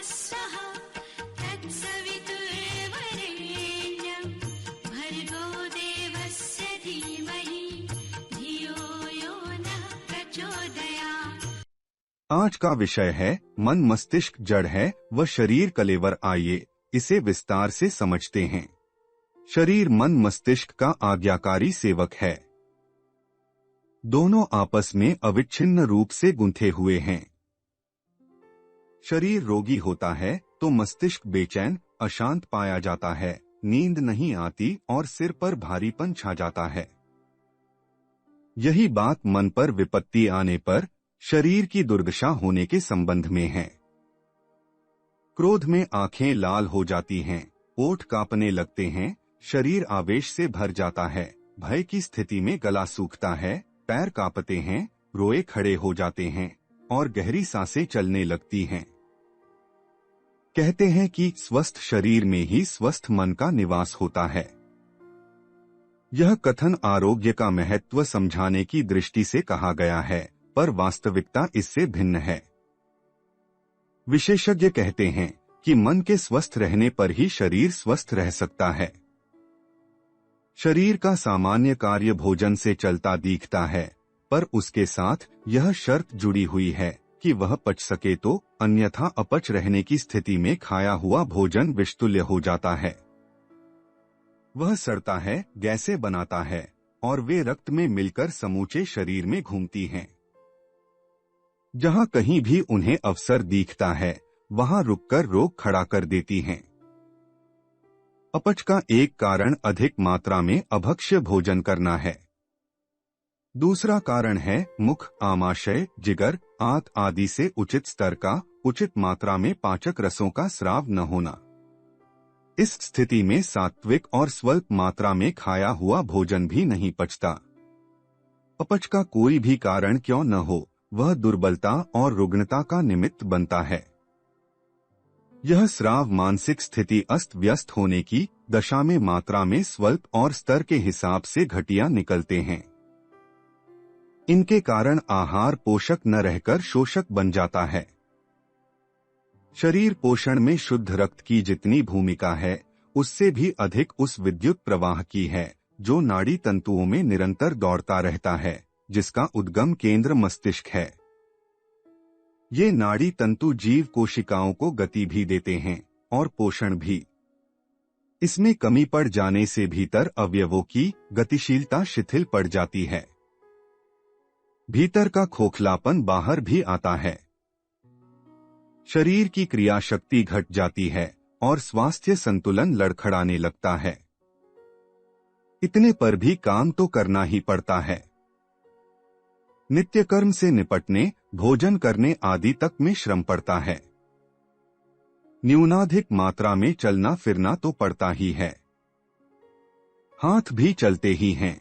स्वः तत्सवितुर्वरेण्यं भर्गो देवस्य धीमहि धियो यो नः प्रचोदयात्। आज का विषय है मन मस्तिष्क जड़ है व शरीर कलेवर। आइए इसे विस्तार से समझते हैं। शरीर मन मस्तिष्क का आज्ञाकारी सेवक है। दोनों आपस में अविच्छिन्न रूप से गुंथे हुए हैं। शरीर रोगी होता है तो मस्तिष्क बेचैन अशांत पाया जाता है, नींद नहीं आती और सिर पर भारीपन छा जाता है। यही बात मन पर विपत्ति आने पर शरीर की दुर्दशा होने के संबंध में है। क्रोध में आंखें लाल हो जाती हैं, ओठ कांपने लगते हैं, शरीर आवेश से भर जाता है, भय की स्थिति में गला सूखता है, पैर कांपते हैं, रोए खड़े हो जाते हैं और गहरी सांसें चलने लगती हैं। कहते हैं कि स्वस्थ शरीर में ही स्वस्थ मन का निवास होता है। यह कथन आरोग्य का महत्व समझाने की दृष्टि से कहा गया है, पर वास्तविकता इससे भिन्न है। विशेषज्ञ कहते हैं कि मन के स्वस्थ रहने पर ही शरीर स्वस्थ रह सकता है। शरीर का सामान्य कार्य भोजन से चलता दिखता है, पर उसके साथ यह शर्त जुड़ी हुई है कि वह पच सके तो, अन्यथा अपच रहने की स्थिति में खाया हुआ भोजन विषतुल्य हो जाता है। वह सड़ता है, गैसें बनाता है और वे रक्त में मिलकर समूचे शरीर में घूमती हैं। जहां कहीं भी उन्हें अवसर दिखता है, वहां रुककर रोग खड़ा कर देती हैं। अपच का एक कारण अधिक मात्रा में अभक्ष्य भोजन करना है। दूसरा कारण है मुख, आमाशय, जिगर, आंत आदि से उचित स्तर का, उचित मात्रा में पाचक रसों का स्राव न होना। इस स्थिति में सात्विक और स्वल्प मात्रा में खाया हुआ भोजन भी नहीं पचता। अपच का कोई भी कारण क्यों न हो, वह दुर्बलता और रुग्णता का निमित्त बनता है। यह स्राव मानसिक स्थिति अस्त व्यस्त होने की दशा में मात्रा में स्वल्प और स्तर के हिसाब से घटिया निकलते हैं। इनके कारण आहार पोषक न रहकर शोषक बन जाता है। शरीर पोषण में शुद्ध रक्त की जितनी भूमिका है, उससे भी अधिक उस विद्युत प्रवाह की है जो नाड़ी तंतुओं में निरंतर दौड़ता रहता है, जिसका उद्गम केंद्र मस्तिष्क है। ये नाड़ी तंतु जीव कोशिकाओं को गति भी देते हैं और पोषण भी। इसमें कमी पड़ जाने से भीतर अवयवों की गतिशीलता शिथिल पड़ जाती है। भीतर का खोखलापन बाहर भी आता है। शरीर की क्रिया शक्ति घट जाती है और स्वास्थ्य संतुलन लड़खड़ाने लगता है। इतने पर भी काम तो करना ही पड़ता है। नित्य कर्म से निपटने, भोजन करने आदि तक में श्रम पड़ता है। न्यूनाधिक मात्रा में चलना फिरना तो पड़ता ही है। हाथ भी चलते ही हैं।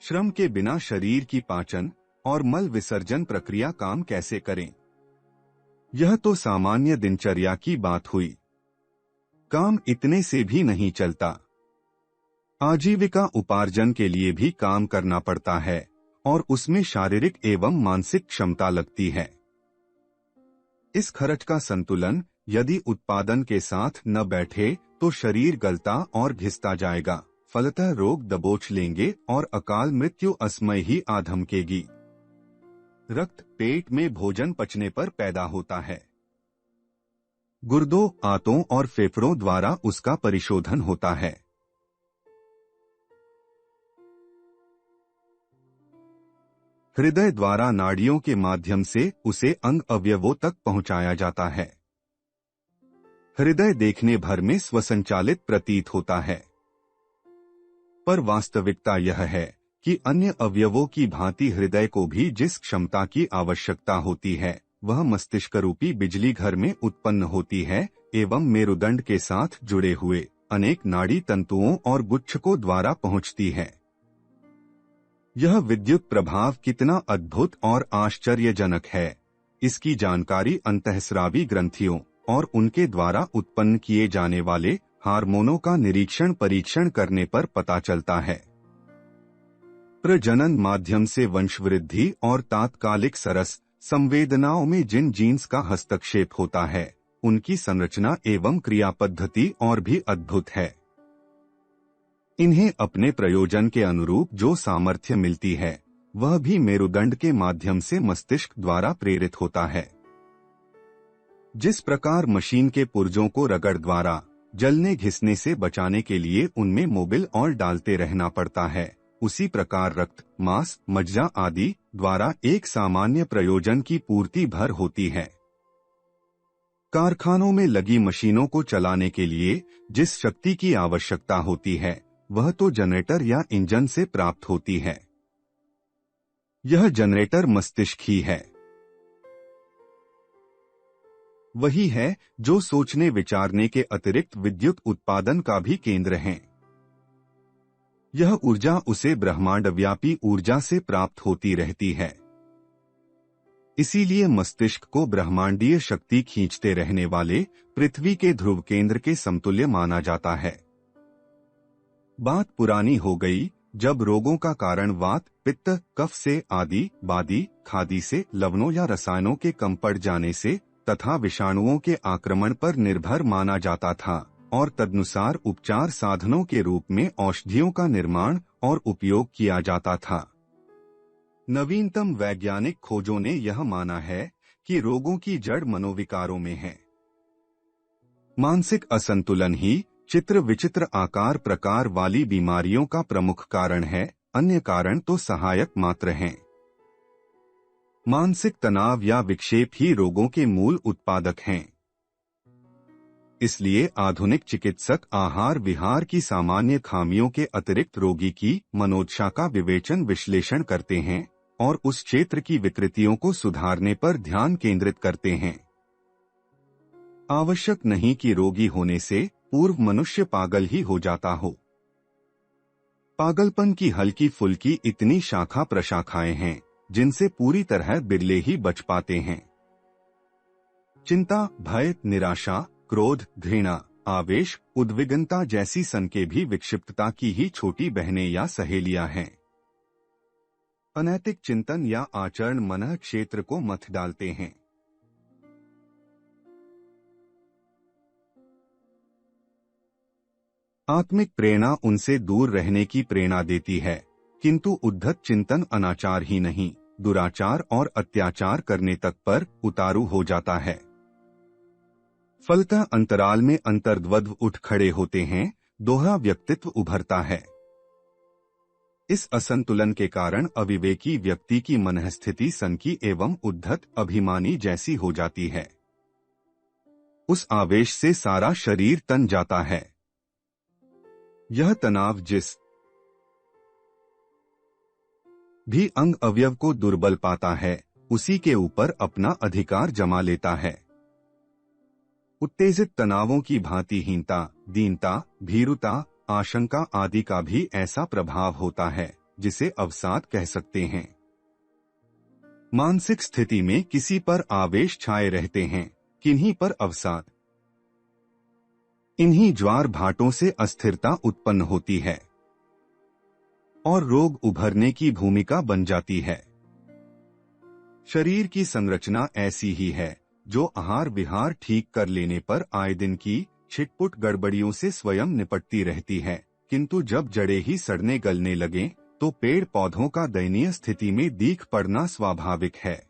श्रम के बिना शरीर की पाचन और मल विसर्जन प्रक्रिया काम कैसे करें? यह तो सामान्य दिनचर्या की बात हुई। काम इतने से भी नहीं चलता। आजीविका उपार्जन के लिए भी काम करना पड़ता है और उसमें शारीरिक एवं मानसिक क्षमता लगती है। इस खर्च का संतुलन यदि उत्पादन के साथ न बैठे तो शरीर गलता और घिसता जाएगा, फलतः रोग दबोच लेंगे और अकाल मृत्यु अस्मय ही आ धमकेगी। रक्त पेट में भोजन पचने पर पैदा होता है। गुर्दों, आंतों और फेफड़ों द्वारा उसका परिशोधन होता है। हृदय द्वारा नाड़ियों के माध्यम से उसे अंग अवयवों तक पहुंचाया जाता है। हृदय देखने भर में स्वसंचालित प्रतीत होता है, पर वास्तविकता यह है कि अन्य अवयवों की भांति हृदय को भी जिस क्षमता की आवश्यकता होती है, वह मस्तिष्क रूपी बिजली घर में उत्पन्न होती है एवं मेरुदंड के साथ जुड़े हुए अनेक नाड़ी तंतुओं और गुच्छकों द्वारा पहुंचती है। यह विद्युत प्रभाव कितना अद्भुत और आश्चर्यजनक है, इसकी जानकारी अंतःस्रावी ग्रंथियों और उनके द्वारा उत्पन्न किए जाने वाले हार्मोनों का निरीक्षण परीक्षण करने पर पता चलता है। प्रजनन माध्यम से वंशवृद्धि और तात्कालिक सरस संवेदनाओं में जिन जीन्स का हस्तक्षेप होता है उनकी संरचना एवं क्रिया पद्धति और भी अद्भुत है। इन्हें अपने प्रयोजन के अनुरूप जो सामर्थ्य मिलती है वह भी मेरुदंड के माध्यम से मस्तिष्क द्वारा प्रेरित होता है। जिस प्रकार मशीन के पुर्जों को रगड़ द्वारा जलने घिसने से बचाने के लिए उनमें मोबिल और डालते रहना पड़ता है, उसी प्रकार रक्त, मांस, मज्जा आदि द्वारा एक सामान्य प्रयोजन की पूर्ति भर होती है। कारखानों में लगी मशीनों को चलाने के लिए जिस शक्ति की आवश्यकता होती है वह तो जनरेटर या इंजन से प्राप्त होती है। यह जनरेटर मस्तिष्क ही है। वही है जो सोचने विचारने के अतिरिक्त विद्युत उत्पादन का भी केंद्र है। यह ऊर्जा उसे ब्रह्मांडव्यापी ऊर्जा से प्राप्त होती रहती है। इसीलिए मस्तिष्क को ब्रह्मांडीय शक्ति खींचते रहने वाले पृथ्वी के ध्रुव केंद्र के समतुल्य माना जाता है। बात पुरानी हो गई जब रोगों का कारण वात, पित्त, कफ से आदि बादी खादी से लवणों या रसायनों के कम पड़ जाने से तथा विषाणुओं के आक्रमण पर निर्भर माना जाता था और तदनुसार उपचार साधनों के रूप में औषधियों का निर्माण और उपयोग किया जाता था। नवीनतम वैज्ञानिक खोजों ने यह माना है कि रोगों की जड़ मनोविकारों में है। मानसिक असंतुलन ही चित्र विचित्र आकार प्रकार वाली बीमारियों का प्रमुख कारण है, अन्य कारण तो सहायक मात्र हैं। मानसिक तनाव या विक्षेप ही रोगों के मूल उत्पादक हैं। इसलिए आधुनिक चिकित्सक आहार विहार की सामान्य खामियों के अतिरिक्त रोगी की मनोदशा का विवेचन विश्लेषण करते हैं और उस क्षेत्र की विकृतियों को सुधारने पर ध्यान केंद्रित करते हैं। आवश्यक नहीं कि रोगी होने से पूर्व मनुष्य पागल ही हो जाता हो। पागलपन की हल्की फुल्की इतनी शाखा प्रशाखाएं हैं जिनसे पूरी तरह बिरले ही बच पाते हैं। चिंता, भय, निराशा, क्रोध, घृणा, आवेश, उद्विग्नता जैसी संकेत भी विक्षिप्तता की ही छोटी बहनें या सहेलियां हैं। अनैतिक चिंतन या आचरण मन क्षेत्र को मथ डालते हैं। आत्मिक प्रेरणा उनसे दूर रहने की प्रेरणा देती है, किंतु उद्धत चिंतन अनाचार ही नहीं दुराचार और अत्याचार करने तक पर उतारू हो जाता है। फलतः अंतराल में अंतर्द्वंद्व उठ खड़े होते हैं, दोहरा व्यक्तित्व उभरता है। इस असंतुलन के कारण अविवेकी व्यक्ति की मनःस्थिति सनकी एवं उद्धत अभिमानी जैसी हो जाती है। उस आवेश से सारा शरीर तन जाता है। यह तनाव जिस भी अंग अवयव को दुर्बल पाता है उसी के ऊपर अपना अधिकार जमा लेता है। उत्तेजित तनावों की भांतिहीनता, दीनता, भीरुता, आशंका आदि का भी ऐसा प्रभाव होता है जिसे अवसाद कह सकते हैं। मानसिक स्थिति में किसी पर आवेश छाए रहते हैं, किन्हीं पर अवसाद। इन्हीं ज्वार भाटों से अस्थिरता उत्पन्न होती है और रोग उभरने की भूमिका बन जाती है। शरीर की संरचना ऐसी ही है जो आहार विहार ठीक कर लेने पर आए दिन की छिटपुट गड़बड़ियों से स्वयं निपटती रहती है, किंतु जब जड़ें ही सड़ने गलने लगें तो पेड़ पौधों का दयनीय स्थिति में दीख पड़ना स्वाभाविक है।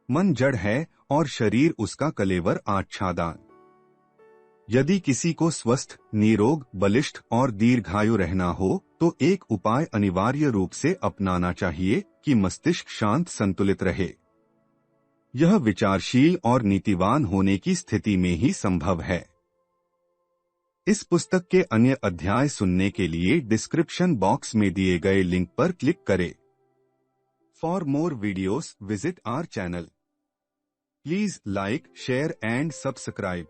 मन जड़ है और शरीर उसका कलेवर आच्छादन। यदि किसी को स्वस्थ, निरोग, बलिष्ठ और दीर्घायु रहना हो तो एक उपाय अनिवार्य रूप से अपनाना चाहिए कि मस्तिष्क शांत संतुलित रहे। यह विचारशील और नीतिवान होने की स्थिति में ही संभव है। इस पुस्तक के अन्य अध्याय सुनने के लिए डिस्क्रिप्शन बॉक्स में दिए गए लिंक पर क्लिक करें। For more videos visit our channel. Please like, share and subscribe.